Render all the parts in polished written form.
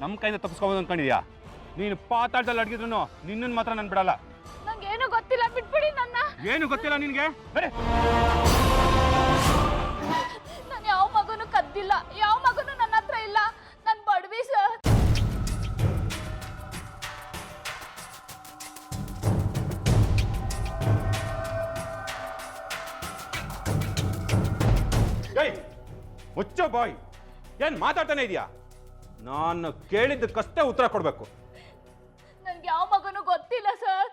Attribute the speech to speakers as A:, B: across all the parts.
A: ನಮ್ಮ ಕೈಯಿಂದ ತಪ್ಪಿಸ್ಕೋಬೋದು ಅನ್ಕೊಂಡಿದ್ಯಾ? ನೀನು ಪಾತಾಳದಲ್ಲಿ ಅಡಗಿದ್ರು ನಿನ್ನನ್ನು ಮಾತ್ರ ನಾನು ಬಿಡಲ್ಲ.
B: ನಂಗೇನು ಗೊತ್ತಿಲ್ಲ, ಬಿಟ್ಬಿಡಿ ನನ್ನ.
A: ಏನು ಗೊತ್ತಿಲ್ಲ ನಿನಗೆ?
B: ನಾನು ಯಾವ ಮಗನೂ ಕದ್ದಿಲ್ಲ, ಯಾವ ಮಗನೂ ನನ್ನ ಹತ್ರ ಇಲ್ಲ. ನಾನು ಬಡವಿ ಸರ್.
A: ಮುಚ್ಚೋ ಬಾಯ್, ಏನ್ ಮಾತಾಡ್ತಾನೆ ಇದೆಯಾ? ನಾನು ಕೇಳಿದ್ದಕ್ಕಷ್ಟೇ ಉತ್ತರ ಕೊಡ್ಬೇಕು.
B: ನನ್ಗೆ ಯಾವ ಮಗನೂ ಗೊತ್ತಿಲ್ಲ ಸರ್.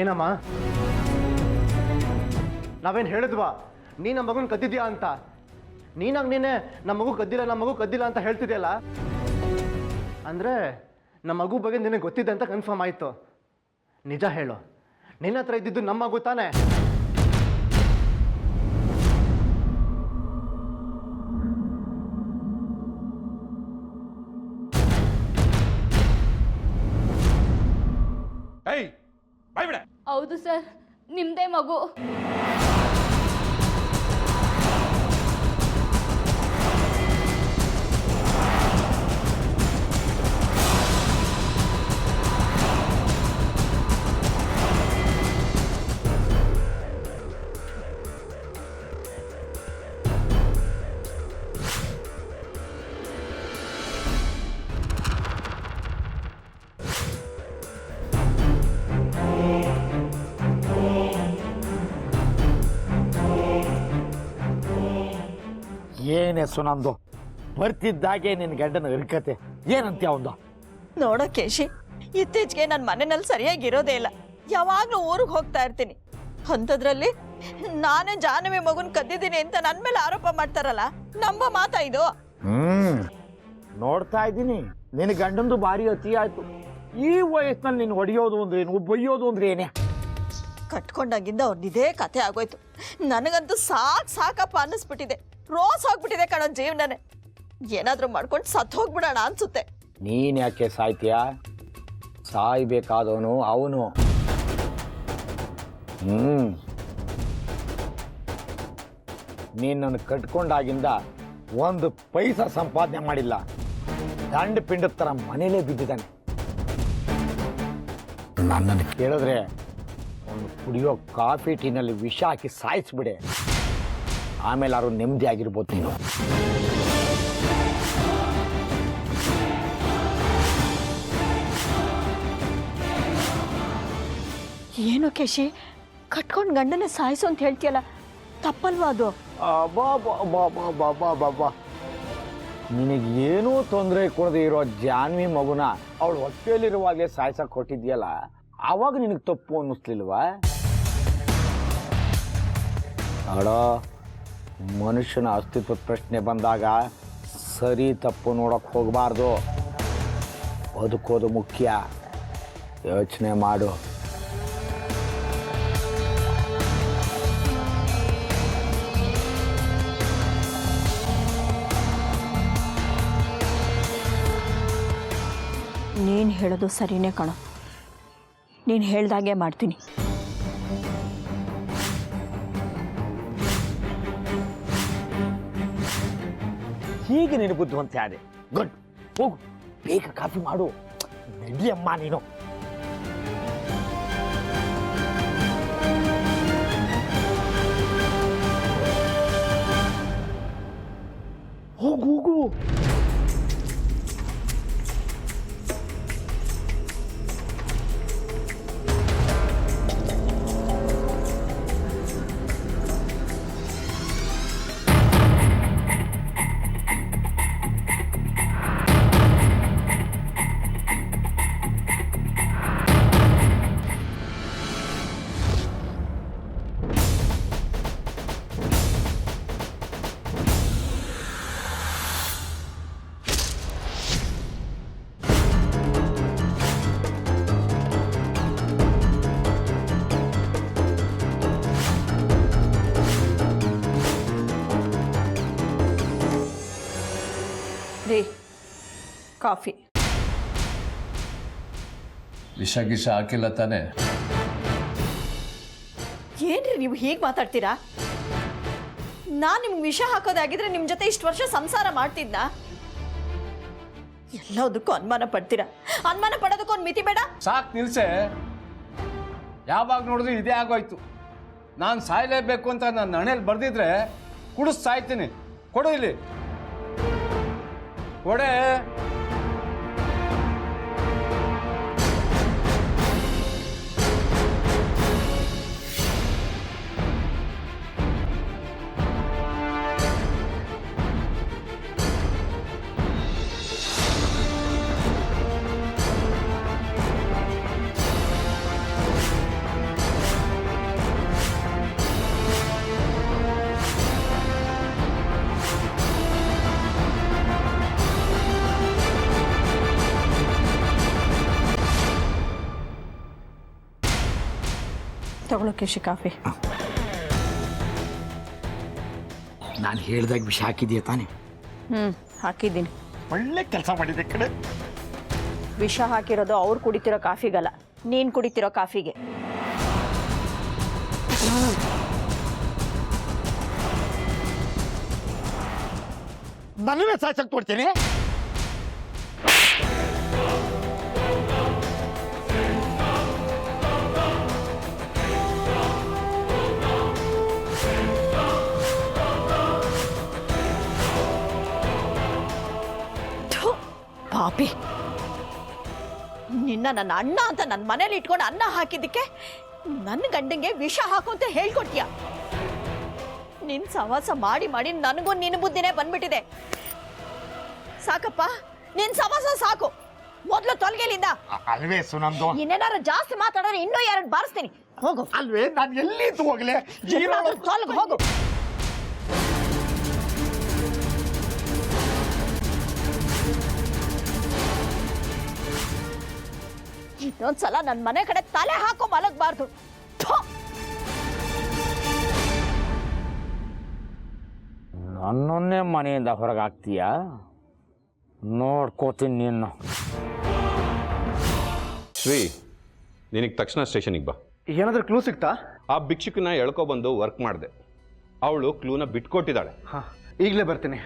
C: ಏನಮ್ಮ, ನಾವೇನು ಹೇಳಿದ್ವಾ ನೀ ನಮ್ಮ ಮಗನ ಕದ್ದಿದ್ಯಾ ಅಂತ? ನೀನಾಗ ನೀನೆ ನಮ್ಮ ಮಗು ಕದ್ದಿಲ್ಲ ಅಂತ ಹೇಳ್ತಿದ್ಯಲ್ಲ. ಅಂದರೆ ನಮ್ಮ ಮಗು ಬಗ್ಗೆ ನಿನಗೆ ಗೊತ್ತಿದೆ ಅಂತ ಕನ್ಫರ್ಮ್ ಆಯಿತು. ನಿಜ ಹೇಳು, ನಿನ್ನ ಹತ್ರ ಇದ್ದಿದ್ದು ನಮ್ಮ ಮಗು ತಾನೆ?
B: ಹೌದು ಸರ್, ನಿಮ್ದೇ ಮಗು.
D: ಏನೇ ಸುನಂದು, ಬರ್ತಿದ್ದಾಗೆ ನಿನ್ನ ಗಂಡನ ಇರ್ಕತೆ ಏನಂತ್ಯ ಒಂದು?
E: ನೋಡೋ ಕೇಶಿ, ಇತ್ತೀಚೆಗೆ ನನ್ನ ಮನೆಯಲ್ಲಿ ಸರಿಯಾಗಿರೋದೇ ಇಲ್ಲ. ಯಾವಾಗಲೂ ಊರಿಗೆ ಹೋಗ್ತಾ ಇರ್ತೀನಿ. ಅಂಥದ್ರಲ್ಲಿ ನಾನೇ ಜಾಹ್ನವಿ ಮಗುನ್ ಕದ್ದಿದ್ದೀನಿ ಅಂತ ನನ್ನ ಮೇಲೆ ಆರೋಪ ಮಾಡ್ತಾರಲ್ಲ, ನಂಬೋ ಮಾತಾ ಇದು?
D: ನೋಡ್ತಾ ಇದ್ದೀನಿ, ನಿನ್ನ ಗಂಡಂದು ಭಾರಿ ಅತಿ ಆಯ್ತು. ಈ ವಯಸ್ಸಿನಲ್ಲಿ ನೀನು ಹೊಡೆಯೋದು ಅಂದ್ರೆ ಏನು, ಬೈಯೋದು ಅಂದ್ರೆ ಏನೇ?
E: ಕಟ್ಕೊಂಡಾಗಿಂದ ಅವ್ರದ್ದು ಇದೇ ಕತೆ ಆಗೋಯ್ತು. ನನಗಂತೂ ಸಾಕಪ್ಪ ಅನ್ನಿಸ್ಬಿಟ್ಟಿದೆ. ರೋಸ್ ಹೋಗ್ಬಿಟ್ಟಿದೆ ಕಣೋ ಜೀವನನೇ. ಏನಾದ್ರೂ ಮಾಡ್ಕೊಂಡು ಸತ್ತು ಹೋಗ್ಬಿಡೋಣ ಅನ್ಸುತ್ತೆ.
D: ನೀನ್ ಯಾಕೆ ಸಾಯ್ತೀಯ? ಸಾಯ್ಬೇಕಾದವನು ಅವನು. ನೀನ್ ನನ್ನ ಕಟ್ಕೊಂಡಾಗಿಂದ ಒಂದು ಪೈಸಾ ಸಂಪಾದನೆ ಮಾಡಿಲ್ಲ. ದಂಡ ಪಿಂಡ ತರ ಮನೇಲೇ ಬಿದ್ದಿದ್ದಾನೆ. ನನ್ನನ್ನು ಕೇಳಿದ್ರೆ ಒಂದು ಕುಡಿಯೋ ಕಾಫಿ ಟೀನಲ್ಲಿ ವಿಷ ಹಾಕಿ ಸಾಯಿಸ್ಬಿಡೆ. ಆಮೇಲೆ ಯಾರು ನೆಮ್ಮದಿ ಆಗಿರ್ಬೋದು ನೀನು.
E: ಏನು ಕೇಶಿ, ಕಟ್ಕೊಂಡು ಗಂಡನೇ ಸಾಯಿಸು ಅಂತ ಹೇಳ್ತೀಯಲ್ಲ, ತಪ್ಪಲ್ವಾ ಅದು?
D: ಬಾಬಾ, ನಿನಗೇನೂ ತೊಂದರೆ ಕೊಡದೆ ಇರೋ ಜಾನ್ವಿ ಮಗುನ ಅವಳು ಹೊಟ್ಟೆಯಲ್ಲಿರುವಾಗಲೇ ಸಾಯ್ಸಕ್ಕೆ ಕೊಟ್ಟಿದ್ಯಲ್ಲ, ಆವಾಗ ನಿನಗೆ ತಪ್ಪು ಅನ್ನಿಸ್ಲಿಲ್ವಾ? ನೋಡೋ, ಮನುಷ್ಯನ ಅಸ್ತಿತ್ವದ ಪ್ರಶ್ನೆ ಬಂದಾಗ ಸರಿ ತಪ್ಪು ನೋಡಕ್ಕೆ ಹೋಗಬಾರ್ದು. ಬದುಕೋದು ಮುಖ್ಯ. ಯೋಚನೆ ಮಾಡು.
E: ನೀನು ಹೇಳೋದು ಸರಿನೇ ಕಣೋ. ನೀನು ಹೇಳ್ದಾಗೆ ಮಾಡ್ತೀನಿ.
D: ಹೀಗೆ ನೀನು ಬುದ್ಧಿವಂತೆ ಆದೆ. ಗುಡ್, ಹೋಗು, ಬೇಗ ಕಾಫಿ ಮಾಡು. ನಡಿ ಅಮ್ಮ ನೀನು. ಹೋಗು ಹೋಗು.
E: ರೀ, ಕಾಫಿ.
F: ವಿಷ ಗಿಷ ಹಾಕಿಲ್ಲ ತಾನೆ?
E: ಏನ್ರಿ ನೀವು ಹೀಗೆ ಮಾತಾಡ್ತೀರಾ? ನಾನು ನಿಮ್ಗೆ ವಿಷ ಹಾಕೋದಾಗಿದ್ರೆ ನಿಮ್ಮ ಜೊತೆ ಇಷ್ಟು ವರ್ಷ ಸಂಸಾರ ಮಾಡ್ತಿದ್ನಾ? ಎಲ್ಲದಕ್ಕೂ ಅನುಮಾನ ಪಡ್ತೀರಾ. ಅನುಮಾನ ಪಡೋದಕ್ಕೂ ಒಂದು ಮಿತಿ ಬೇಡ?
F: ಸಾಕು ನಿಲ್ಸೆ. ಯಾವಾಗ ನೋಡಿದ್ರು ಇದೇ ಆಗೋಯ್ತು. ನಾನು ಸಾಯಲೇಬೇಕು ಅಂತ ನನ್ನ ಹಣೆಯಲ್ಲಿ ಬರ್ದಿದ್ರೆ ಕುಡಿಸ್ ಸಾಯ್ತೀನಿ. ಕೊಡು ಇಲ್ಲಿ, ಕೊಡೆ.
E: ತಗೊಳ್ಳೋ ಕೇಶಿ ಕಾಫಿ.
D: ನಾನು ಹೇಳ್ದಾಗ ವಿಷ ಹಾಕಿದೀಯ ತಾನೆ?
E: ಹಾಕಿದ್ದೀನಿ.
D: ಒಳ್ಳೆ ಕೆಲಸ ಮಾಡಿದೆ ಕಡೆ.
E: ವಿಷ ಹಾಕಿರೋದು ಅವ್ರು ಕುಡಿತಿರೋ ಕಾಫಿಗಲ್ಲ, ನೀನು ಕುಡಿತಿರೋ ಕಾಫಿಗೆ.
D: ನನಗೆ ಸಾಯ್ಸಕ್ ಕೊಡ್ತೀನಿ.
E: ಪಾಪಿ, ನಿನ್ನ ನನ್ನ ಅಣ್ಣ ಅಂತ ನನ್ನ ಮನೇಲಿ ಇಟ್ಕೊಂಡು ಅನ್ನ ಹಾಕಿದ್ದಕ್ಕೆ ನನ್ನ ಗಂಡಂಗೆ ವಿಷ ಹಾಕು ಅಂತ ಹೇಳ್ಕೊಟ್ಯ. ನಿನ್ ಸವಾಸ ಮಾಡಿ ಮಾಡಿ ನನಗೂ ನಿನ್ನ ಬುದ್ಧಿನೇ ಬಂದ್ಬಿಟ್ಟಿದೆ. ಸಾಕಪ್ಪ, ನಿನ್ ಸವಾಸ ಸಾಕು. ಮೊದಲು ತೊಲಗೆಲಿಂದ.
D: ಅಲ್ವೇ ಸುನಂದು?
E: ಇನ್ನೇನಾರು ಜಾಸ್ತಿ ಮಾತಾಡಿದ್ರೆ ಇನ್ನೂ ಎರಡು ಬಾರಿಸ್ತೀನಿ. ಹೋಗು.
D: ಅಲ್ವೇ, ನಾನು ಎಲ್ಲಿ ಹೋಗ್ಲೆ?
E: ತೊಲಗ್ ಹೋಗು. ಇನ್ನೊಂದ್ಸಲ ನನ್ನ ಮನೆ ಕಡೆ ತಲೆ ಹಾಕೋ ಮಲಗಬಾರ್ದು.
D: ನನ್ನನ್ನೇ ಮನೆಯಿಂದ ಹೊರಗೆ ಹಾಕ್ತೀಯಾ? ನೋಡ್ಕೋತೀನಿ ನಿನ್ನ.
A: ಶ್ರೀ, ನಿನಗೆ ತಕ್ಷಣ ಸ್ಟೇಷನಿಗೆ ಬಾ.
C: ಏನಾದರೂ ಕ್ಲೂ ಸಿಗ್ತಾ?
A: ಆ ಭಿಕ್ಷುಕನ ಎಳ್ಕೊಬಂದು ವರ್ಕ್ ಮಾಡಿದೆ. ಅವಳು ಕ್ಲೂನ ಬಿಟ್ಕೊಟ್ಟಿದ್ದಾಳೆ.
C: ಹಾಂ, ಈಗಲೇ ಬರ್ತೀನಿ.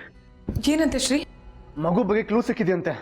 G: ಏನಂತೆ ಶ್ರೀ?
C: ಮಗು ಬಗ್ಗೆ ಕ್ಲೂ ಸಿಕ್ಕಿದೆಯಂತೆ.